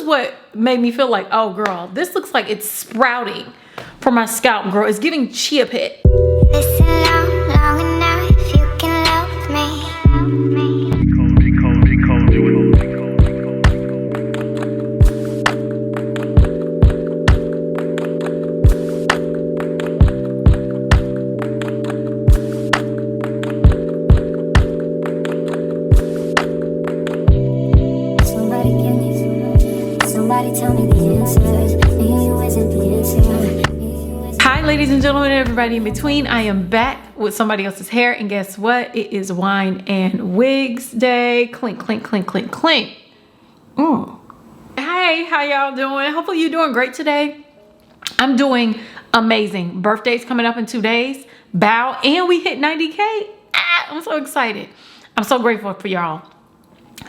is what made me feel like, oh girl, this looks like it's sprouting for my scalp, girl. It's giving chia pet. Listen long enough, you can love me. Somebody tell me the answers. Me, you isn't the answer. Hi ladies and gentlemen, everybody in between. I am back with somebody else's hair, and guess what? It is wine and wigs day. Clink, clink, clink, clink, clink. Hey, how y'all doing? Hopefully you're doing great today. I'm doing amazing. Birthday's coming up in 2 days. Bow, and we hit 90K. I'm so excited. I'm so grateful for y'all.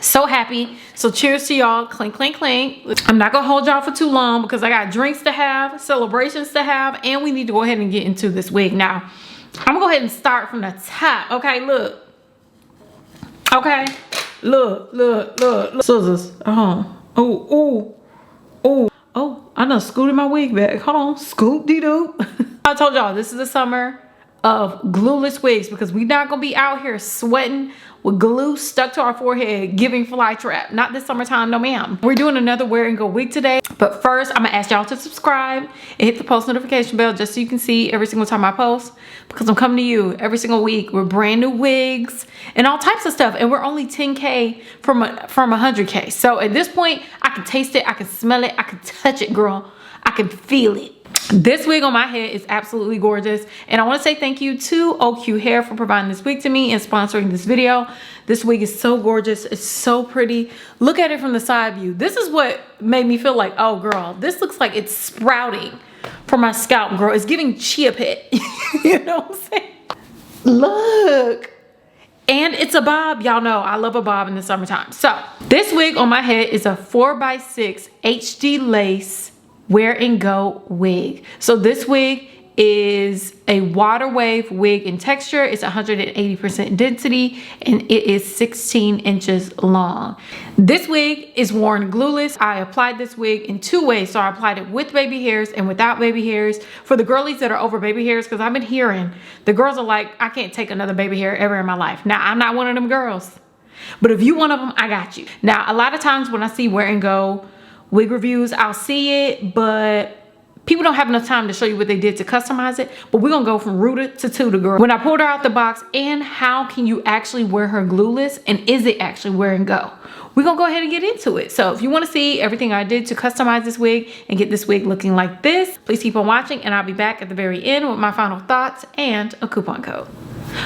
So happy. So cheers to y'all. Clink, clink, clink. I'm not gonna hold y'all for too long because I got drinks to have, celebrations to have, and we need to go ahead and get into this wig. Now I'm gonna go ahead and start from the top. Okay, look. Okay, look. Scissors. Oh, I done scooted my wig back. Hold on. Scoop dee doo. I told y'all this is the summer of glueless wigs because we not gonna be out here sweating with glue stuck to our forehead giving fly trap. Not this summertime, no ma'am. We're doing another wear and go wig today, but first I'm gonna ask y'all to subscribe and hit the post notification bell just so you can see every single time I post, because I'm coming to you every single week with brand new wigs and all types of stuff, and we're only 10K from 100K. So at this point I can taste it, I can smell it, I can touch it, girl. I can feel it. This wig on my head is absolutely gorgeous, and I want to say thank you to OQHAIR for providing this wig to me and sponsoring this video. This wig is so gorgeous. It's so pretty. Look at it from the side view. This is what made me feel like, oh girl, this looks like it's sprouting for my scalp, girl. It's giving chia pet. You know what I'm saying? Look. And it's a bob. Y'all know I love a bob in the summertime. So this wig on my head is a 4x6 HD lace wear and go wig. So this wig is a water wave wig in texture. It's 180% density, and it is 16 inches long. This wig is worn glueless. I applied this wig in 2 ways. So I applied it with baby hairs and without baby hairs. For the girlies that are over baby hairs, because I've been hearing the girls are like, I can't take another baby hair ever in my life. Now I'm not one of them girls, but if you one of them, I got you. Now a lot of times when I see wear and go wig reviews, I'll see it, but people don't have enough time to show you what they did to customize it. But we're gonna go from rooted to tutor, girl. When I pulled her out the box, and how can you actually wear her glueless, and is it actually wear and go? We're gonna go ahead and get into it. So if you want to see everything I did to customize this wig and get this wig looking like this, please keep on watching, and I'll be back at the very end with my final thoughts and a coupon code.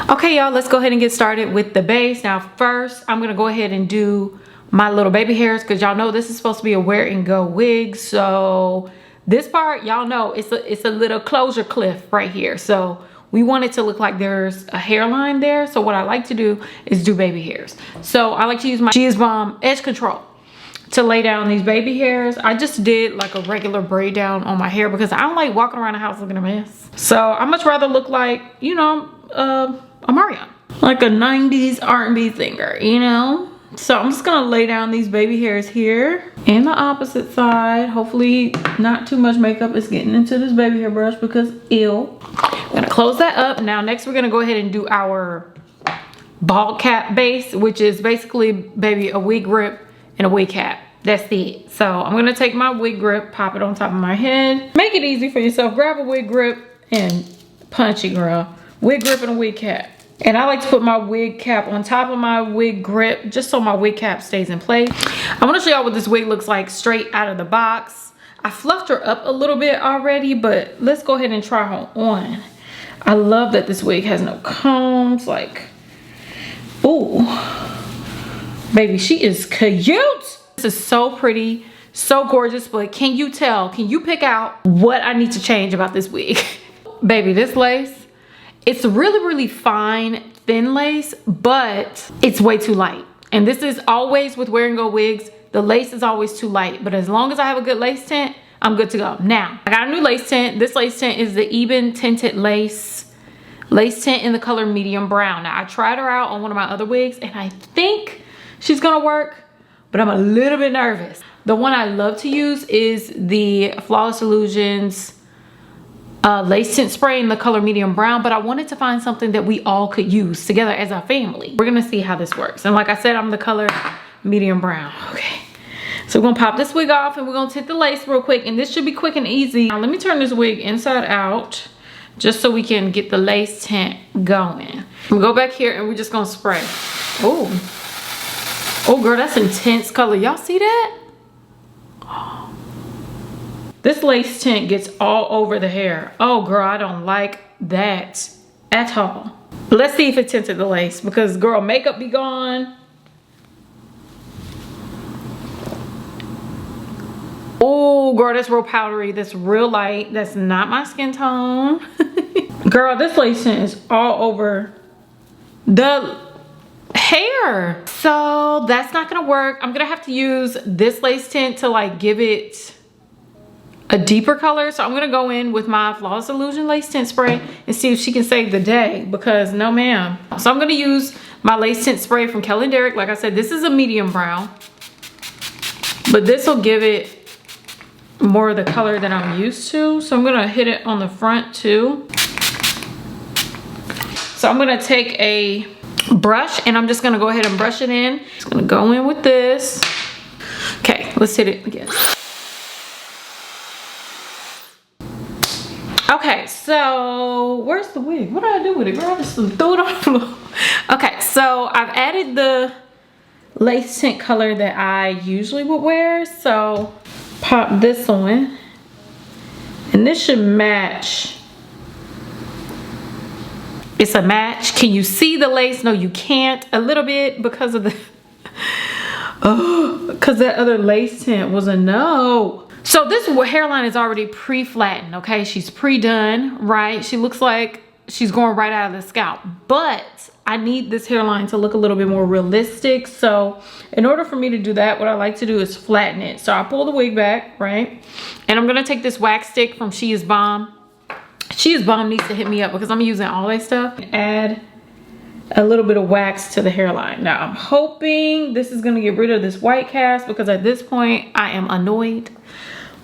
Okay, y'all, let's go ahead and get started with the base. Now first, I'm gonna go ahead and do my little baby hairs, because y'all know this is supposed to be a wear and go wig. So this part, y'all know it's a little closure cliff right here. So we want it to look like there's a hairline there. So what I like to do is do baby hairs. So I like to use my 𝐒𝐿 edge control to lay down these baby hairs. I just did like a regular braid down on my hair because I don't like walking around the house looking a mess. So I much rather look like, you know, a Marion, like a 90s R&B singer, you know. So I'm just gonna lay down these baby hairs here and the opposite side. Hopefully not too much makeup is getting into this baby hair brush, because ew. I'm gonna close that up. Now next we're gonna go ahead and do our bald cap base, which is basically, baby, a wig grip and a wig cap. That's it. So I'm gonna take my wig grip, pop it on top of my head. Make it easy for yourself. Grab a wig grip and punch it, girl. Wig grip and a wig cap. And I like to put my wig cap on top of my wig grip just so my wig cap stays in place. I want to show y'all what this wig looks like straight out of the box. I fluffed her up a little bit already, but let's go ahead and try her on. I love that this wig has no combs. Like, ooh, baby, she is cute. This is so pretty, so gorgeous, but can you tell, can you pick out what I need to change about this wig? Baby, this lace, it's really fine, thin lace, but it's way too light. And this is always with wear and go wigs, the lace is always too light. But as long as I have a good lace tint, I'm good to go. Now, I got a new lace tint. This lace tint is the Ebin Tinted Lace tint in the color medium brown. Now, I tried her out on one of my other wigs, and I think she's gonna work. but I'm a little bit nervous. The one I love to use is the Flawless Illusions lace tint spray in the color medium brown, but I wanted to find something that we all could use together as a family. We're gonna see how this works. And like I said, I'm the color medium brown. Okay, so we're gonna pop this wig off and we're gonna tint the lace real quick, and this should be quick and easy. Now let me turn this wig inside out just so we can get the lace tint going. We'll go back here and we're just gonna spray. Oh girl, that's intense color. Y'all see that? This lace tint gets all over the hair. Oh girl, I don't like that at all. Let's see if it tinted the lace, because girl, makeup be gone. Oh girl, that's real powdery. That's real light. That's not my skin tone. Girl, this lace tint is all over the hair. So that's not gonna work. I'm gonna have to use this lace tint to like give it a deeper color. So I'm gonna go in with my Flawless Illusion lace tint spray and see if she can save the day, because no ma'am. So I'm gonna use my lace tint spray from Kelly & Derrick. Like I said, this is a medium brown, but this will give it more of the color that I'm used to. So I'm gonna hit it on the front too. So I'm gonna take a brush and I'm just gonna go ahead and brush it in. Just gonna go in with this. Okay, let's hit it again. Okay, so where's the wig? What did I do with it, girl? I just threw it on the floor. Okay, so I've added the lace tint color that I usually would wear. So pop this on, and this should match. It's a match. Can you see the lace? No, you can't. A little bit because of the, oh, because that other lace tint was a no. So this hairline is already pre-flattened, okay? She's pre-done, right? She looks like she's going right out of the scalp, but I need this hairline to look a little bit more realistic. So in order for me to do that, what I like to do is flatten it. So I pull the wig back, right? And I'm gonna take this wax stick from 𝐒𝐿 𝐿 needs to hit me up because I'm using Always stuff. Add a little bit of wax to the hairline. Now I'm hoping this is gonna get rid of this white cast, because at this point I am annoyed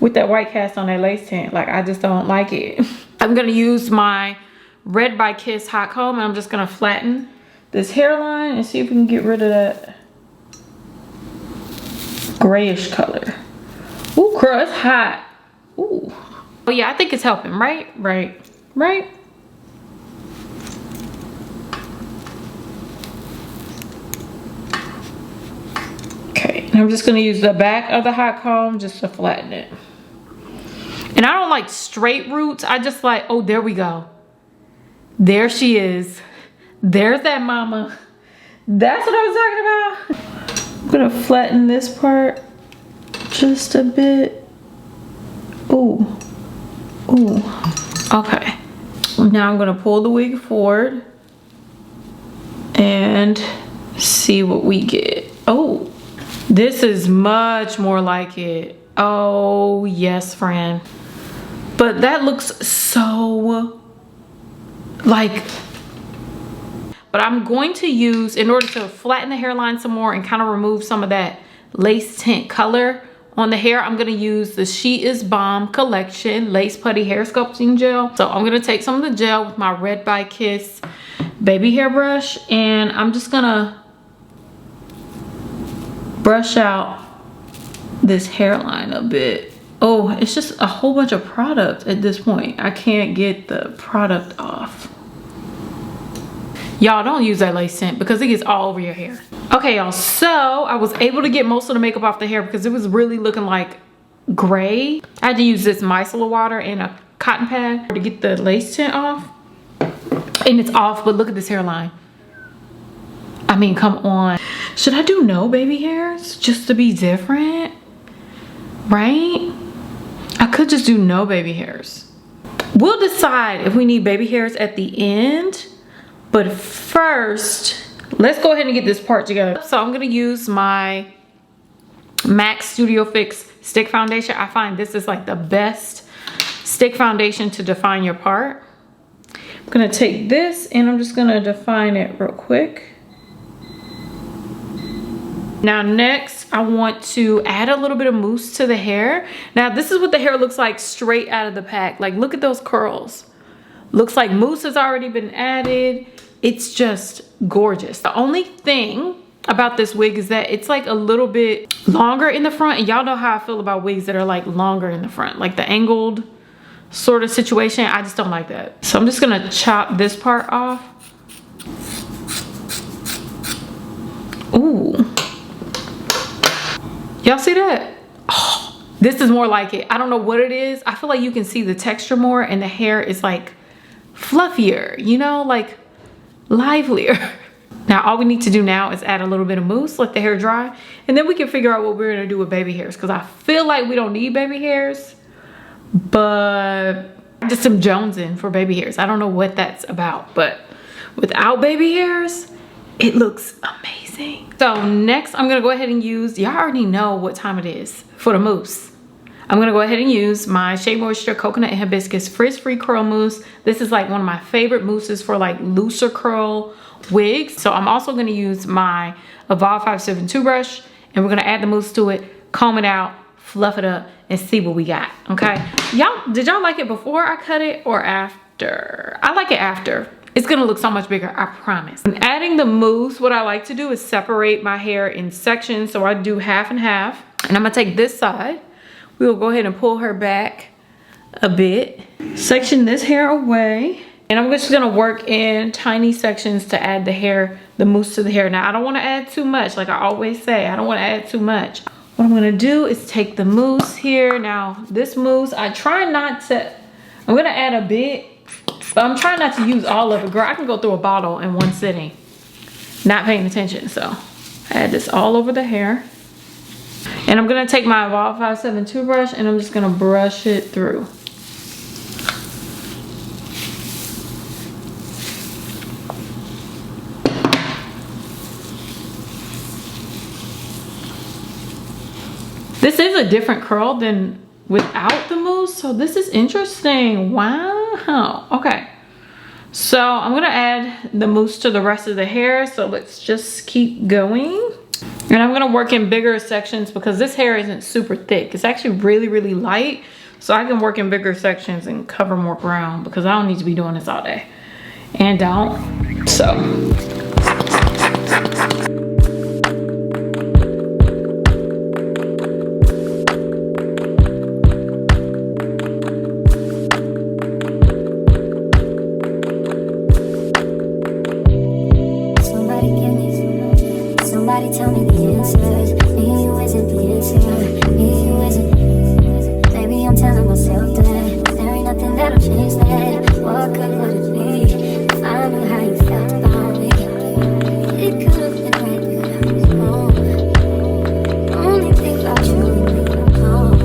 with that white cast on that lace tint. Like, I just don't like it. I'm gonna use my Red by Kiss hot comb and I'm just gonna flatten this hairline and see if we can get rid of that grayish color. Ooh, girl, it's hot. Ooh. Oh yeah, I think it's helping, right? Right. Okay, and I'm just gonna use the back of the hot comb just to flatten it. And I don't like straight roots. I just like, oh, there we go. There she is. There's that mama. That's what I was talking about. I'm gonna flatten this part just a bit. Ooh. Ooh. Okay. Now I'm gonna pull the wig forward and see what we get. Oh, this is much more like it. Oh, yes, friend. But that looks so like, but I'm going to use, in order to flatten the hairline some more and kind of remove some of that lace tint color on the hair, I'm going to use the 𝐒𝐿 collection Lace Putty Hair Sculpting Gel. So I'm going to take some of the gel with my Red by Kiss baby hair brush, and I'm just going to brush out this hairline a bit. Oh, it's just a whole bunch of product at this point. I can't get the product off. Y'all, don't use that lace tint because it gets all over your hair. Okay, y'all, so I was able to get most of the makeup off the hair because it was really looking like gray. I had to use this micellar water and a cotton pad to get the lace tint off. And it's off, but look at this hairline. I mean, come on. Should I do no baby hairs just to be different? Right? I could just do no baby hairs. We'll decide if we need baby hairs at the end, but first, let's go ahead and get this part together. So I'm gonna use my MAC Studio Fix stick foundation. I find this is like the best stick foundation to define your part. I'm gonna take this and I'm just gonna define it real quick. Now next, I want to add a little bit of mousse to the hair. Now, this is what the hair looks like straight out of the pack. Like, look at those curls. Looks like mousse has already been added. It's just gorgeous. The only thing about this wig is that it's like a little bit longer in the front, and y'all know how I feel about wigs that are like longer in the front, like the angled sort of situation. I just don't like that. So I'm just gonna chop this part off. Ooh, y'all see that? Oh, this is more like it. I don't know what it is. I feel like you can see the texture more, and the hair is like fluffier, you know, like livelier. Now, all we need to do now is add a little bit of mousse, let the hair dry, and then we can figure out what we're gonna do with baby hairs, because I feel like we don't need baby hairs, but I just am jonesing for baby hairs. I don't know what that's about, but without baby hairs, it looks amazing. So next, I'm gonna go ahead and use, y'all already know what time it is for the mousse. I'm gonna go ahead and use my Shea Moisture Coconut and Hibiscus Frizz-Free Curl Mousse. This is like one of my favorite mousses for like looser curl wigs. So I'm also going to use my Evolve 572 brush, and we're going to add the mousse to it, comb it out, fluff it up, and see what we got. Okay, y'all, did y'all like it before I cut it or after? I like it after. It's going to look so much bigger, I promise. When adding the mousse, what I like to do is separate my hair in sections. So I do half and half, and I'm going to take this side. We will go ahead and pull her back a bit, section this hair away. And I'm just gonna work in tiny sections to add the hair, the mousse to the hair. Now, I don't wanna add too much. Like I always say, I don't wanna add too much. What I'm gonna do is take the mousse here. Now, this mousse, I try not to, I'm gonna add a bit, but I'm trying not to use all of it. Girl, I can go through a bottle in one sitting, not paying attention. So, add this all over the hair. And I'm gonna take my Evolve 572 brush, and I'm just gonna brush it through. This is a different curl than without the mousse, so this is interesting. Wow. Okay, so I'm gonna add the mousse to the rest of the hair, so let's just keep going. And I'm gonna work in bigger sections because this hair isn't super thick. It's actually really, really light, so I can work in bigger sections and cover more ground because I don't need to be doing this all day. And don't, so. Somebody tell me the answers. Me and you isn't the answer. Me and you isn't. Maybe I'm telling myself that there ain't nothing that'll change that. What good would it be if I knew how you felt about me? It could have been right, but I was wrong. Only think about you and me alone.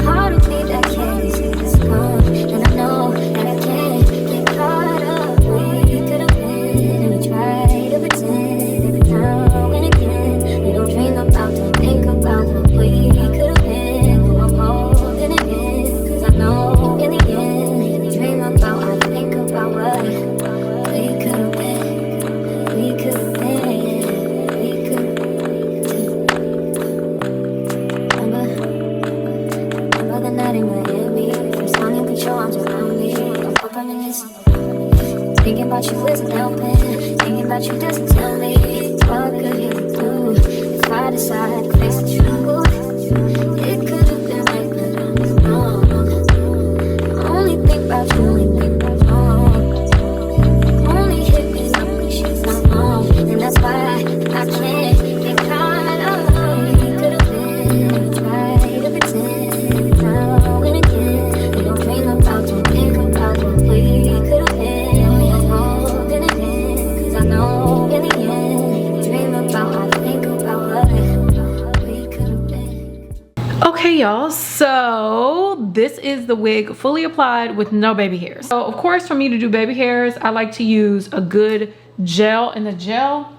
Part of me that can't see this gone, and I know that I can't get caught up. We could have been, and we tried to pretend. Now and again, we don't dream about, don't think about what we could have been. I'm holding it in, cause I know in the end, we dream about, I think about what we could have been. We could have been, we could remember the night in Miami, first time you could show arms around me. I'm reminiscing, thinking about you isn't helping, thinking about you doesn't tell me. What could you do if I decide to face the truth? It could have been right, but I was wrong. Only think about you and think about wrong. Only hit me up when she's not wrong, and that's why I can't get caught up. We could have been, and we try to pretend. Now and again, we don't dream about, don't think about what we could have been. I'm holding it in, cause I know in the end. Okay, y'all, so this is the wig fully applied with no baby hairs. So of course, for me to do baby hairs, I like to use a good gel, and the gel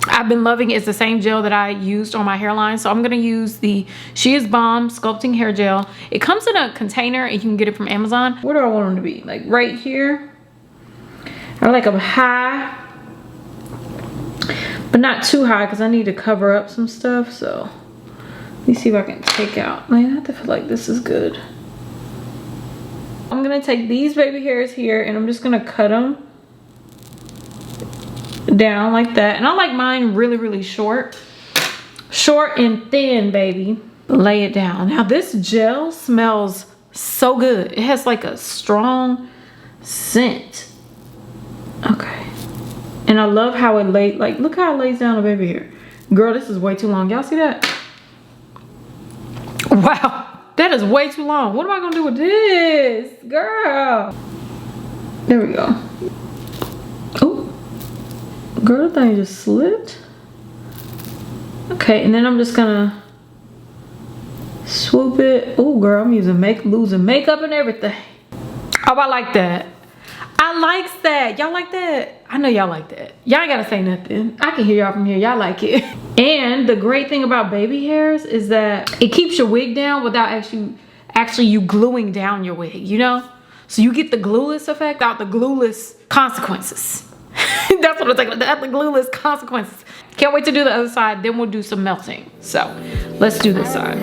I've been loving is the same gel that I used on my hairline. So I'm gonna use the She Is Bomb Sculpting Hair Gel. It comes in a container and you can get it from Amazon. Where do I want them to be? Like right here? I like them high. but not too high because I need to cover up some stuff. So let me see if I can take out. Man, I have to feel like this is good. I'm gonna take these baby hairs here and I'm just gonna cut them down like that. And I like mine really, really short. Short and thin, baby. Lay it down. Now this gel smells so good. It has like a strong scent. Okay. And I love how it laid, like, look how it lays down the baby hair. Girl, this is way too long. Y'all see that? Wow, that is way too long. What am I gonna do with this? Girl. There we go. Oh, girl, that thing just slipped. Okay, and then I'm just gonna swoop it. Oh, girl, I'm using losing makeup and everything. Oh, I like that. I likes that. Y'all like that? I know y'all like that. Y'all ain't gotta say nothing. I can hear y'all from here. Y'all like it. And the great thing about baby hairs is that it keeps your wig down without actually you gluing down your wig, you know? So you get the glueless effect without the glueless consequences. That's what I'm talking about, the glueless consequences. Can't wait to do the other side, then we'll do some melting. So let's do this side.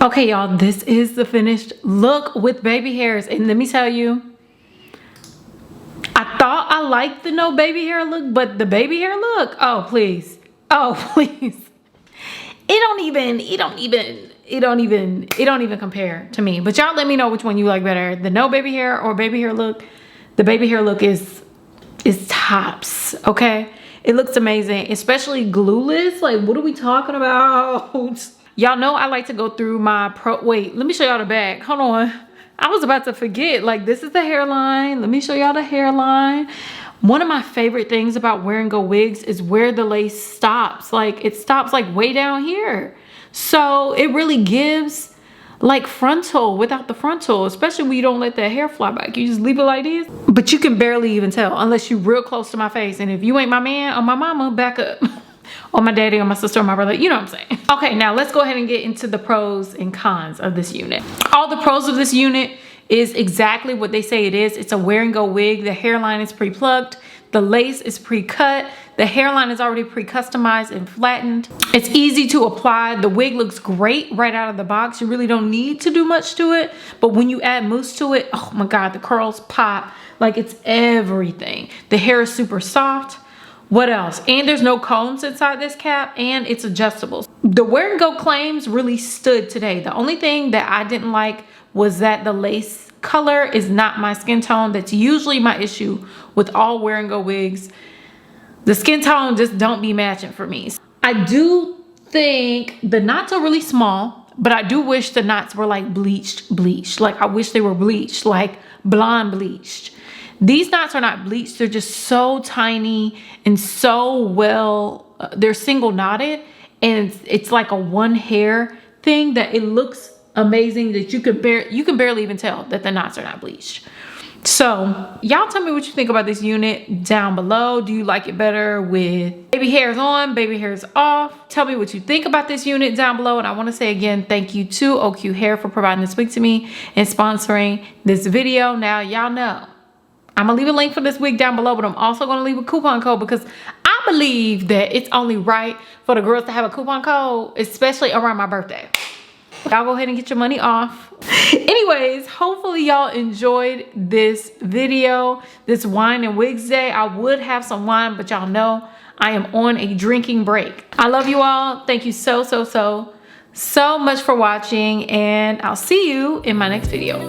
Okay, y'all, this is the finished look with baby hairs. And let me tell you, I thought I liked the no baby hair look, but the baby hair look, oh please, oh please. It don't even compare to me. But y'all let me know which one you like better, the no baby hair or baby hair look. The baby hair look is tops, okay? It looks amazing, especially glueless. Like, what are we talking about? Y'all know I like to go through my wait, let me show y'all the back. Hold on. I was about to forget. Like, this is the hairline. Let me show y'all the hairline. One of my favorite things about Wear and Go wigs is where the lace stops. Like, it stops like way down here. So it really gives like frontal without the frontal, especially when you don't let that hair fly back. You just leave it like this. But you can barely even tell unless you're real close to my face. And if you ain't my man or my mama, back up. Or my daddy or my sister or my brother, you know what I'm saying. Okay, now let's go ahead and get into the pros and cons of this unit. All the pros of this unit is exactly what they say it is. It's a Wear and Go wig. The hairline is pre-plucked. The lace is pre-cut. The hairline is already pre-customized and flattened. It's easy to apply. The wig looks great right out of the box. You really don't need to do much to it. But when you add mousse to it, oh my God, the curls pop. Like, it's everything. The hair is super soft. What else? And there's no combs inside this cap, and it's adjustable. The Wear and Go claims really stood today. The only thing that I didn't like was that the lace color is not my skin tone. That's usually my issue with all Wear and Go wigs. The skin tone just don't be matching for me. I do think the knots are really small, but I do wish the knots were like bleached. Like, I wish they were bleached, like blonde bleached. These knots are not bleached. They're just so tiny and so well, they're single knotted, and it's like a one hair thing that it looks amazing that you can barely even tell that the knots are not bleached. So y'all tell me what you think about this unit down below. Do you like it better with baby hairs on, baby hairs off? Tell me what you think about this unit down below. And I want to say again, thank you to OQHAIR for providing this wig to me and sponsoring this video. Now y'all know I'm gonna leave a link for this wig down below, but I'm also gonna leave a coupon code because I believe that it's only right for the girls to have a coupon code, especially around my birthday. Y'all go ahead and get your money off. Anyways, hopefully y'all enjoyed this video, this wine and wigs day. I would have some wine, but y'all know I am on a drinking break. I love you all. Thank you so much for watching, and I'll see you in my next video.